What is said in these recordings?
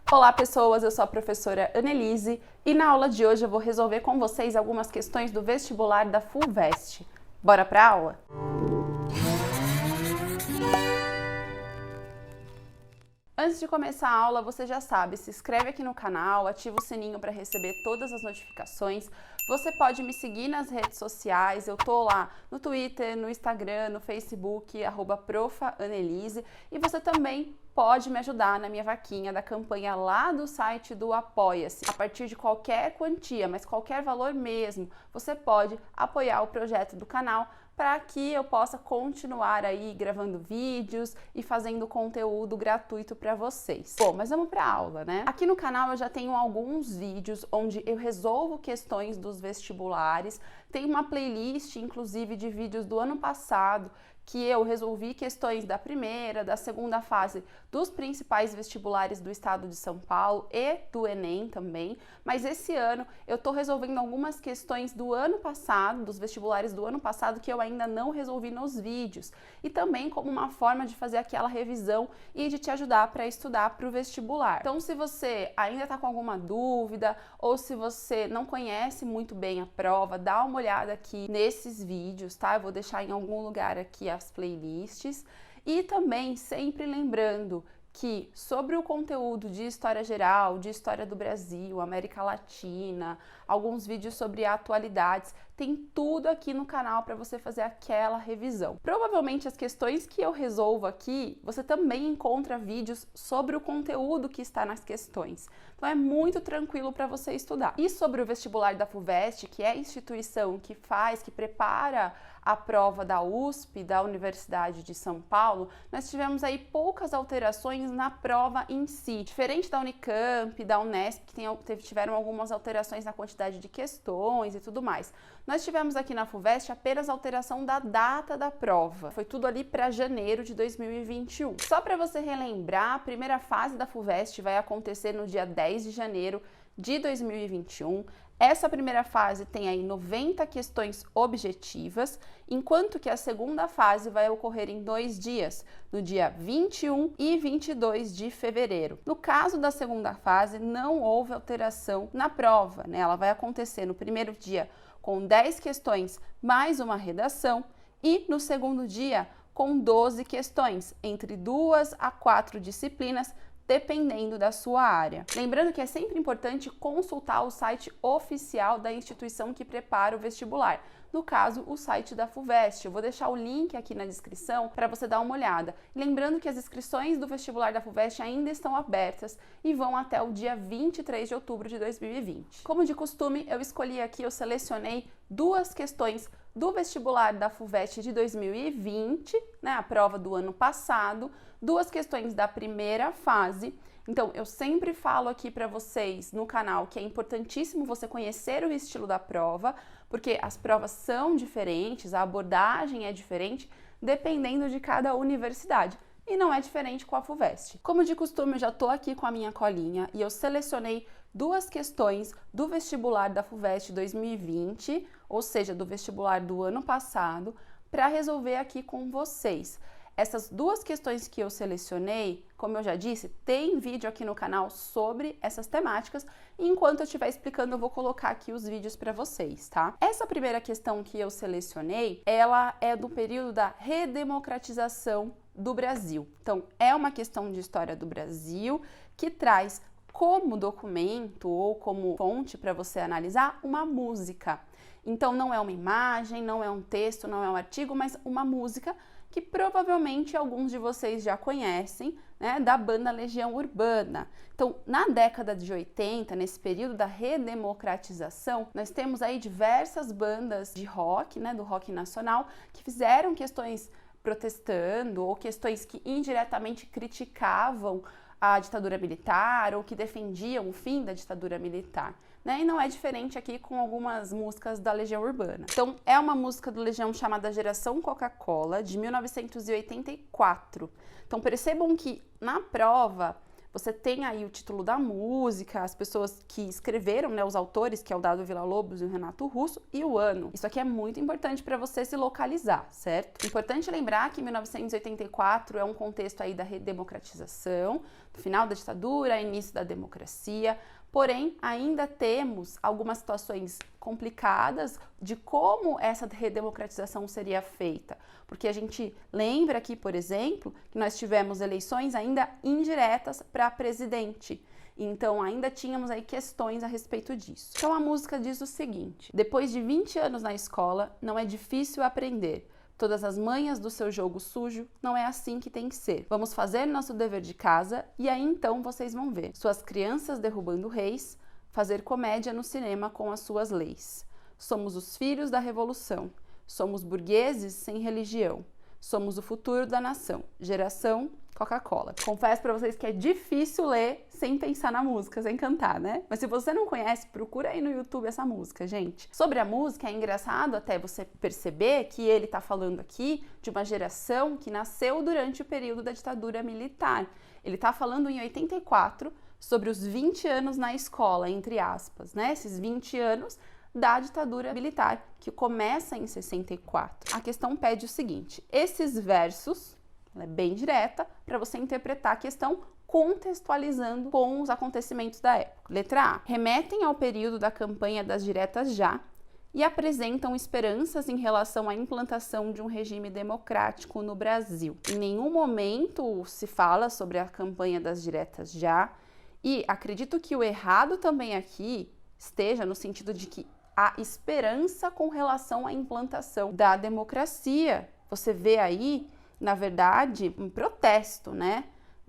Olá pessoas, eu sou a professora Annelise e na aula de hoje eu vou resolver com vocês algumas questões do vestibular da FUVEST. Bora pra aula? Antes de começar a aula, você já sabe, se inscreve aqui no canal, ativa o sininho para receber todas as notificações. Você pode me seguir nas redes sociais, eu tô lá no Twitter, no Instagram, no Facebook, @profaannelise, e você também pode me ajudar na minha vaquinha da campanha lá do site do Apoia-se. A partir de qualquer quantia, mas qualquer valor mesmo, você pode apoiar o projeto do canal para que eu possa continuar aí gravando vídeos e fazendo conteúdo gratuito para vocês. Bom, mas vamos para a aula, né? Aqui no canal eu já tenho alguns vídeos onde eu resolvo questões dos vestibulares. Tem uma playlist, inclusive, de vídeos do ano passado que eu resolvi questões da primeira, da segunda fase dos principais vestibulares do estado de São Paulo e do Enem também, mas esse ano eu tô resolvendo algumas questões do ano passado, dos vestibulares do ano passado, que eu ainda não resolvi nos vídeos, e também como uma forma de fazer aquela revisão e de te ajudar para estudar para o vestibular. Então, se você ainda tá com alguma dúvida ou se você não conhece muito bem a prova, dá uma olhada aqui nesses vídeos, tá? Eu vou deixar em algum lugar aqui as playlists, e também sempre lembrando que sobre o conteúdo de história geral, de história do Brasil, América Latina, alguns vídeos sobre atualidades, tem tudo aqui no canal para você fazer aquela revisão. Provavelmente as questões que eu resolvo aqui, você também encontra vídeos sobre o conteúdo que está nas questões. Então é muito tranquilo para você estudar. E sobre o vestibular da FUVEST, que é a instituição que prepara a prova da USP, da Universidade de São Paulo, nós tivemos aí poucas alterações na prova em si. Diferente da Unicamp, da Unesp, que tiveram algumas alterações na quantidade de questões e tudo mais. Nós tivemos aqui na FUVEST apenas alteração da data da prova. Foi tudo ali para janeiro de 2021. Só para você relembrar, a primeira fase da FUVEST vai acontecer no dia 10 de janeiro de 2021. Essa primeira fase tem aí 90 questões objetivas, enquanto que a segunda fase vai ocorrer em 2 dias, no dia 21 e 22 de fevereiro. No caso da segunda fase, não houve alteração na prova, né? Ela vai acontecer no primeiro dia com 10 questões mais uma redação e no segundo dia com 12 questões, entre 2 a 4 disciplinas, dependendo da sua área. Lembrando que é sempre importante consultar o site oficial da instituição que prepara o vestibular. No caso, o site da FUVEST. Eu vou deixar o link aqui na descrição para você dar uma olhada. Lembrando que as inscrições do vestibular da FUVEST ainda estão abertas e vão até o dia 23 de outubro de 2020. Como de costume, eu selecionei 2 questões do vestibular da FUVEST de 2020, né, a prova do ano passado, 2 questões da primeira fase. Então, eu sempre falo aqui para vocês no canal que é importantíssimo você conhecer o estilo da prova, porque as provas são diferentes, a abordagem é diferente, dependendo de cada universidade. E não é diferente com a FUVEST. Como de costume, eu já estou aqui com a minha colinha e eu selecionei 2 questões do vestibular da FUVEST 2020, ou seja, do vestibular do ano passado, para resolver aqui com vocês. Essas 2 questões que eu selecionei, como eu já disse, tem vídeo aqui no canal sobre essas temáticas, e enquanto eu estiver explicando eu vou colocar aqui os vídeos para vocês, tá? Essa primeira questão que eu selecionei, ela é do período da redemocratização do Brasil. Então, é uma questão de história do Brasil que traz como documento ou como fonte para você analisar uma música. Então, não é uma imagem, não é um texto, não é um artigo, mas uma música que provavelmente alguns de vocês já conhecem, né, da banda Legião Urbana. Então, na década de 80, nesse período da redemocratização, nós temos aí diversas bandas de rock, né, do rock nacional, que fizeram questões protestando ou questões que indiretamente criticavam a ditadura militar ou que defendiam o fim da ditadura militar, né? E não é diferente aqui com algumas músicas da Legião Urbana. Então, é uma música do Legião chamada Geração Coca-Cola, de 1984. Então, percebam que na prova você tem aí o título da música, as pessoas que escreveram, né, os autores, que é o Dado Villa-Lobos e o Renato Russo, e o ano. Isso aqui é muito importante para você se localizar, certo? Importante lembrar que 1984 é um contexto aí da redemocratização, final da ditadura, início da democracia, porém ainda temos algumas situações complicadas de como essa redemocratização seria feita, porque a gente lembra aqui, por exemplo, que nós tivemos eleições ainda indiretas para presidente. Então, ainda tínhamos aí questões a respeito disso. Então, a música diz o seguinte: depois de 20 anos na escola, não é difícil aprender. Todas as manhas do seu jogo sujo, não é assim que tem que ser. Vamos fazer nosso dever de casa e aí então vocês vão ver. Suas crianças derrubando reis, fazer comédia no cinema com as suas leis. Somos os filhos da revolução. Somos burgueses sem religião. Somos o futuro da nação. Geração Coca-Cola. Confesso para vocês que é difícil ler sem pensar na música, sem cantar, né? Mas se você não conhece, procura aí no YouTube essa música, gente. Sobre a música, é engraçado até você perceber que ele tá falando aqui de uma geração que nasceu durante o período da ditadura militar. Ele tá falando em 84 sobre os 20 anos na escola, entre aspas, né? Esses 20 anos da ditadura militar, que começa em 64. A questão pede o seguinte: esses versos, ela é bem direta, para você interpretar a questão contextualizando com os acontecimentos da época. Letra A. Remetem ao período da campanha das diretas já e apresentam esperanças em relação à implantação de um regime democrático no Brasil. Em nenhum momento se fala sobre a campanha das diretas já, e acredito que o errado também aqui esteja no sentido de que há esperança com relação à implantação da democracia. Você vê aí, na verdade, um protesto, né?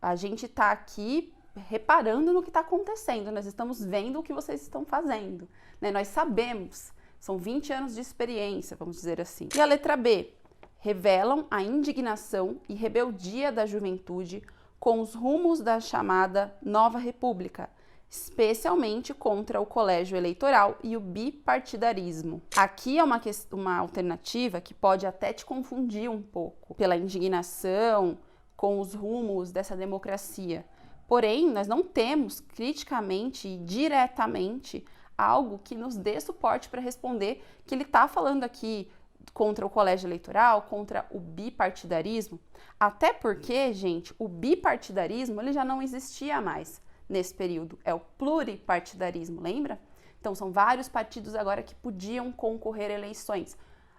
A gente está aqui reparando no que está acontecendo, nós estamos vendo o que vocês estão fazendo, né? Nós sabemos, são 20 anos de experiência, vamos dizer assim. E a letra B, revelam a indignação e rebeldia da juventude com os rumos da chamada Nova República, especialmente contra o colégio eleitoral e o bipartidarismo. Aqui é uma alternativa que pode até te confundir um pouco pela indignação com os rumos dessa democracia. Porém, nós não temos criticamente e diretamente algo que nos dê suporte para responder que ele está falando aqui contra o colégio eleitoral, contra o bipartidarismo. Até porque, gente, o bipartidarismo ele já não existia mais nesse período. É o pluripartidarismo, lembra? Então, são vários partidos agora que podiam concorrer a eleições.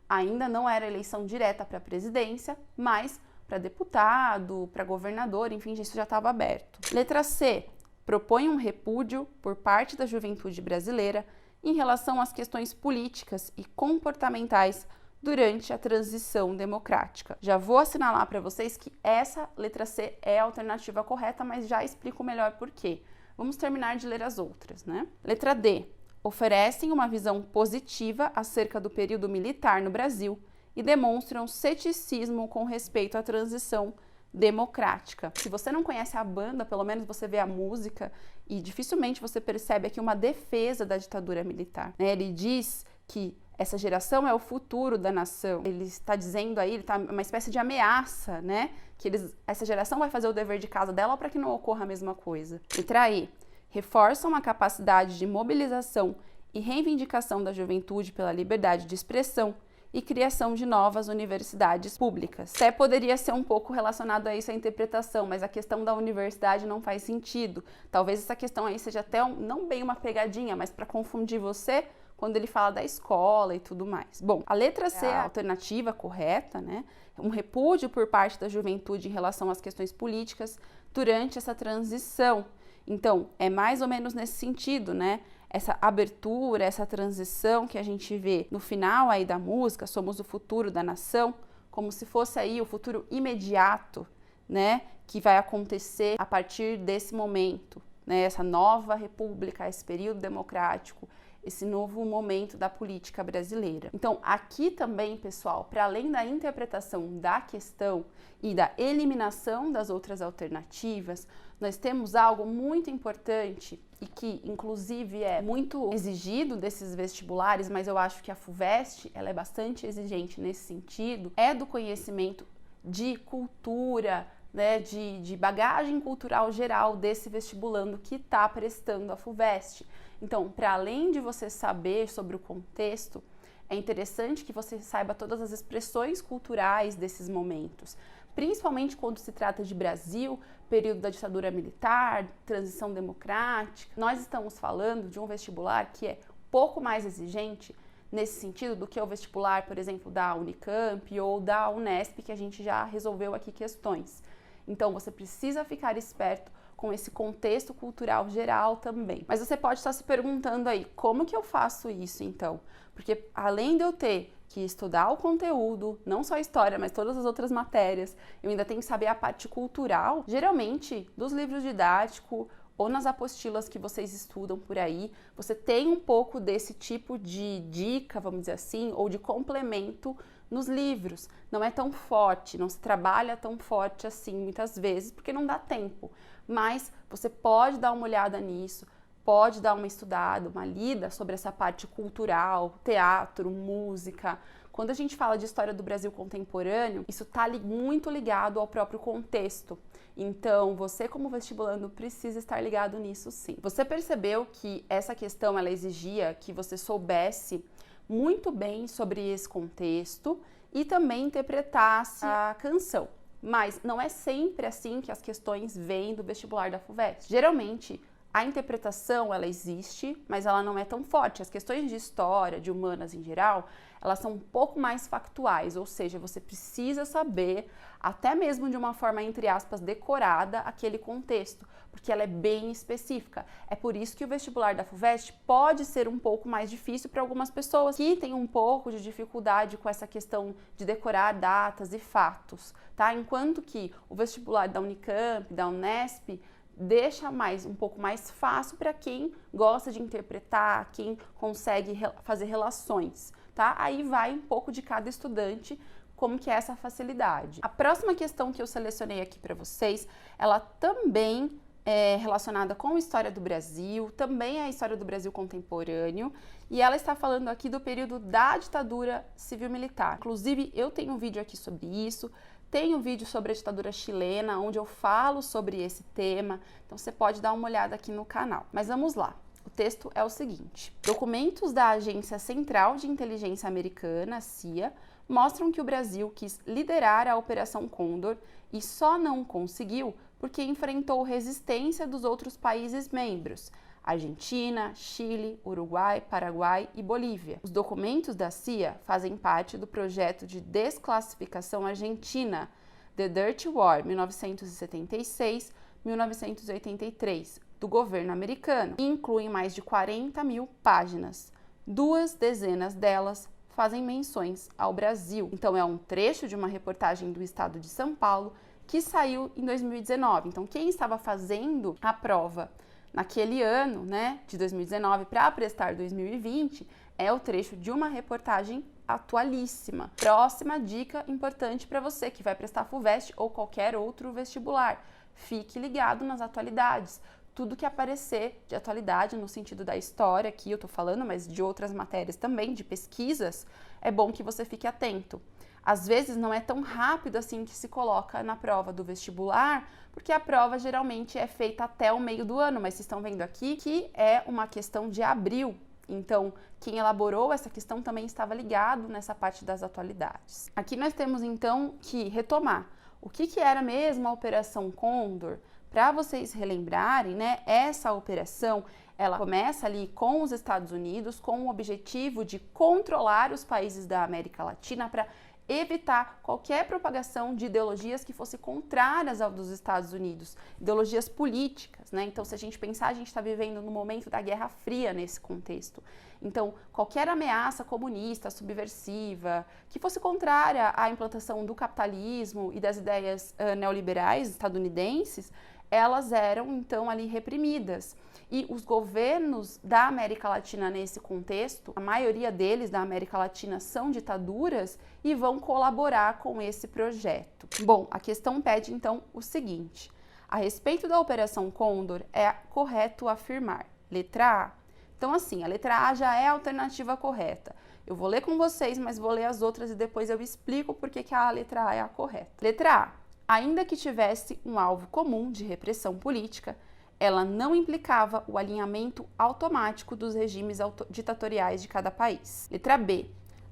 Ainda não era eleição direta para a presidência, mas para deputado, para governador, enfim, isso já estava aberto. Letra C. Propõe um repúdio por parte da juventude brasileira em relação às questões políticas e comportamentais durante a transição democrática. Já vou assinalar para vocês que essa letra C é a alternativa correta, mas já explico melhor por quê. Vamos terminar de ler as outras, né? Letra D. Oferecem uma visão positiva acerca do período militar no Brasil e demonstram ceticismo com respeito à transição democrática. Se você não conhece a banda, pelo menos você vê a música e dificilmente você percebe aqui uma defesa da ditadura militar, né? Ele diz que essa geração é o futuro da nação. Ele está dizendo aí, ele está uma espécie de ameaça, né? Que essa geração vai fazer o dever de casa dela para que não ocorra a mesma coisa. Letra E. Reforçam a capacidade de mobilização e reivindicação da juventude pela liberdade de expressão e criação de novas universidades públicas. Até poderia ser um pouco relacionado a isso a interpretação, mas a questão da universidade não faz sentido. Talvez essa questão aí seja até não bem uma pegadinha, mas para confundir você quando ele fala da escola e tudo mais. Bom, a letra C é a alternativa correta, né? Um repúdio por parte da juventude em relação às questões políticas durante essa transição. Então, é mais ou menos nesse sentido, né? Essa abertura, essa transição que a gente vê no final aí da música, somos o futuro da nação, como se fosse aí o futuro imediato, né? Que vai acontecer a partir desse momento, né? Essa nova república, esse período democrático, esse novo momento da política brasileira. Então, aqui também, pessoal, para além da interpretação da questão e da eliminação das outras alternativas, nós temos algo muito importante e que, inclusive, é muito exigido desses vestibulares, mas eu acho que a FUVEST, ela é bastante exigente nesse sentido, é do conhecimento de cultura, né, de bagagem cultural geral desse vestibulando que está prestando a FUVEST. Então, para além de você saber sobre o contexto, é interessante que você saiba todas as expressões culturais desses momentos, principalmente quando se trata de Brasil, período da ditadura militar, transição democrática. Nós estamos falando de um vestibular que é pouco mais exigente nesse sentido do que o vestibular, por exemplo, da Unicamp ou da Unesp, que a gente já resolveu aqui questões. Então, você precisa ficar esperto com esse contexto cultural geral também. Mas você pode estar se perguntando aí, como que eu faço isso então? Porque além de eu ter que estudar o conteúdo, não só a história, mas todas as outras matérias, eu ainda tenho que saber a parte cultural, geralmente dos livros didáticos ou nas apostilas que vocês estudam por aí, você tem um pouco desse tipo de dica, vamos dizer assim, ou de complemento nos livros. Não é tão forte, não se trabalha tão forte assim muitas vezes, porque não dá tempo. Mas você pode dar uma olhada nisso, pode dar uma estudada, uma lida sobre essa parte cultural, teatro, música. Quando a gente fala de história do Brasil contemporâneo, isso está muito ligado ao próprio contexto. Então, você como vestibulando precisa estar ligado nisso sim. Você percebeu que essa questão ela exigia que você soubesse muito bem sobre esse contexto e também interpretasse a canção. Mas não é sempre assim que as questões vêm do vestibular da FUVEST. Geralmente, a interpretação, ela existe, mas ela não é tão forte. As questões de história, de humanas em geral, elas são um pouco mais factuais, ou seja, você precisa saber, até mesmo de uma forma, entre aspas, decorada, aquele contexto, porque ela é bem específica. É por isso que o vestibular da FUVEST pode ser um pouco mais difícil para algumas pessoas que têm um pouco de dificuldade com essa questão de decorar datas e fatos, tá? Enquanto que o vestibular da Unicamp, da Unesp, deixa um pouco mais fácil para quem gosta de interpretar, quem consegue fazer relações, tá? Aí vai um pouco de cada estudante, como que é essa facilidade. A próxima questão que eu selecionei aqui para vocês, ela também é relacionada com a história do Brasil, também é a história do Brasil contemporâneo, e ela está falando aqui do período da ditadura civil-militar. Inclusive, eu tenho um vídeo aqui sobre isso. Tem um vídeo sobre a ditadura chilena, onde eu falo sobre esse tema, então você pode dar uma olhada aqui no canal. Mas vamos lá, o texto é o seguinte. Documentos da Agência Central de Inteligência Americana, CIA, mostram que o Brasil quis liderar a Operação Condor e só não conseguiu porque enfrentou resistência dos outros países membros, Argentina, Chile, Uruguai, Paraguai e Bolívia. Os documentos da CIA fazem parte do projeto de desclassificação argentina, The Dirty War, 1976-1983, do governo americano, e incluem mais de 40.000 páginas. 2 dezenas delas fazem menções ao Brasil. Então, é um trecho de uma reportagem do estado de São Paulo que saiu em 2019. Então, quem estava fazendo a prova naquele ano, né, de 2019 para prestar 2020, é o trecho de uma reportagem atualíssima. Próxima dica importante para você que vai prestar FUVEST ou qualquer outro vestibular. Fique ligado nas atualidades. Tudo que aparecer de atualidade no sentido da história, aqui eu tô falando, mas de outras matérias também, de pesquisas, é bom que você fique atento. Às vezes não é tão rápido assim que se coloca na prova do vestibular, porque a prova geralmente é feita até o meio do ano, mas vocês estão vendo aqui que é uma questão de abril. Então, quem elaborou essa questão também estava ligado nessa parte das atualidades. Aqui nós temos então que retomar o que era mesmo a Operação Condor. Para vocês relembrarem, né, essa operação, ela começa ali com os Estados Unidos, com o objetivo de controlar os países da América Latina para evitar qualquer propagação de ideologias que fossem contrárias ao dos Estados Unidos, ideologias políticas, né? Então, se a gente pensar, a gente está vivendo no momento da Guerra Fria nesse contexto. Então, qualquer ameaça comunista, subversiva, que fosse contrária à implantação do capitalismo e das ideias neoliberais estadunidenses, elas eram, então, ali reprimidas. E os governos da América Latina nesse contexto, a maioria deles da América Latina são ditaduras e vão colaborar com esse projeto. Bom, a questão pede, então, o seguinte. A respeito da Operação Condor, é correto afirmar. Letra A. Então, assim, a letra A já é a alternativa correta. Eu vou ler com vocês, mas vou ler as outras e depois eu explico por que a letra A é a correta. Letra A. Ainda que tivesse um alvo comum de repressão política, ela não implicava o alinhamento automático dos regimes ditatoriais de cada país. Letra B.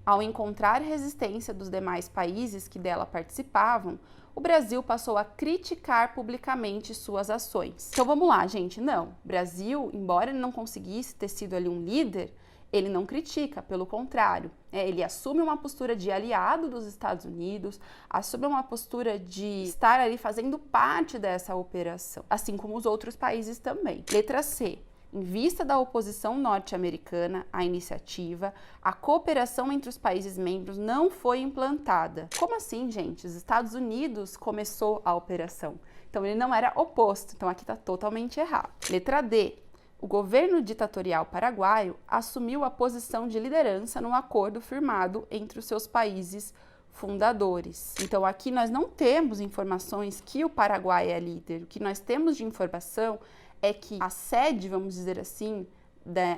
Ao encontrar resistência dos demais países que dela participavam, o Brasil passou a criticar publicamente suas ações. Então vamos lá, gente. Não, o Brasil, embora ele não conseguisse ter sido ali um líder, ele não critica, pelo contrário, ele assume uma postura de aliado dos Estados Unidos, assume uma postura de estar ali fazendo parte dessa operação, assim como os outros países também. Letra C. Em vista da oposição norte-americana à iniciativa, a cooperação entre os países membros não foi implantada. Como assim, gente? Os Estados Unidos começou a operação, então ele não era oposto, então aqui está totalmente errado. Letra D. O governo ditatorial paraguaio assumiu a posição de liderança no acordo firmado entre os seus países fundadores. Então aqui nós não temos informações que o Paraguai é líder. O que nós temos de informação é que a sede, vamos dizer assim,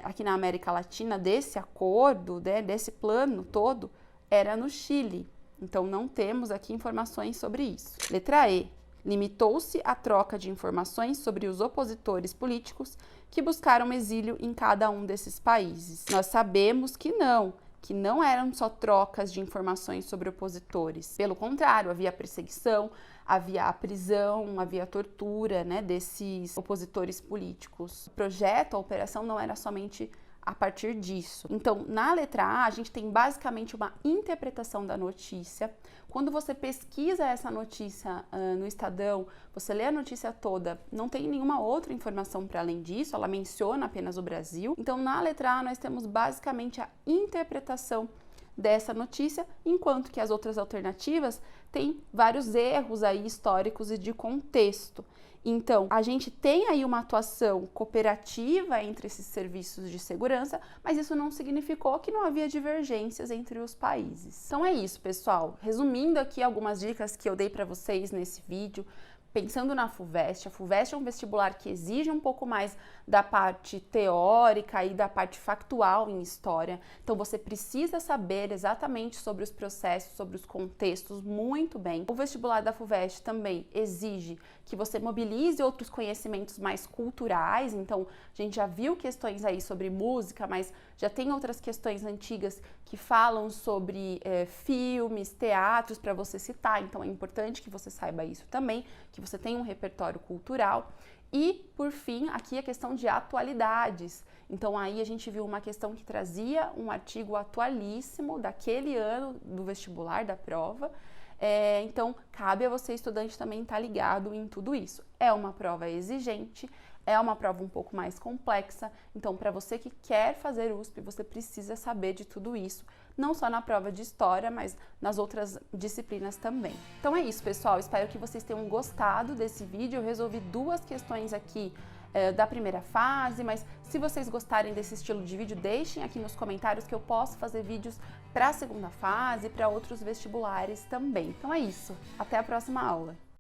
aqui na América Latina desse acordo, desse plano todo, era no Chile. Então não temos aqui informações sobre isso. Letra E. Limitou-se a troca de informações sobre os opositores políticos que buscaram exílio em cada um desses países. Nós sabemos que não eram só trocas de informações sobre opositores. Pelo contrário, havia perseguição, havia a prisão, havia a tortura, desses opositores políticos. O projeto, a operação não era somente a partir disso. Então, na letra A, a gente tem basicamente uma interpretação da notícia. Quando você pesquisa essa notícia no Estadão, você lê a notícia toda, não tem nenhuma outra informação para além disso, ela menciona apenas o Brasil. Então, na letra A, nós temos basicamente a interpretação dessa notícia, enquanto que as outras alternativas têm vários erros aí históricos e de contexto. Então, a gente tem aí uma atuação cooperativa entre esses serviços de segurança, mas isso não significou que não havia divergências entre os países. Então é isso, pessoal. Resumindo aqui algumas dicas que eu dei para vocês nesse vídeo, pensando na FUVEST, a FUVEST é um vestibular que exige um pouco mais da parte teórica e da parte factual em história. Então você precisa saber exatamente sobre os processos, sobre os contextos muito bem. O vestibular da FUVEST também exige que você mobilize outros conhecimentos mais culturais. Então a gente já viu questões aí sobre música, mas já tem outras questões antigas que falam sobre filmes, teatros para você citar. Então é importante que você saiba isso também, que você tenha um repertório cultural. E, por fim, aqui a questão de atualidades. Então, aí a gente viu uma questão que trazia um artigo atualíssimo daquele ano do vestibular, da prova. Então, cabe a você, estudante, também estar ligado em tudo isso. É uma prova exigente, é uma prova um pouco mais complexa. Então, para você que quer fazer USP, você precisa saber de tudo isso. Não só na prova de história, mas nas outras disciplinas também. Então é isso, pessoal. Espero que vocês tenham gostado desse vídeo. Eu resolvi duas questões aqui da primeira fase, mas se vocês gostarem desse estilo de vídeo, deixem aqui nos comentários que eu posso fazer vídeos para a segunda fase e para outros vestibulares também. Então é isso. Até a próxima aula.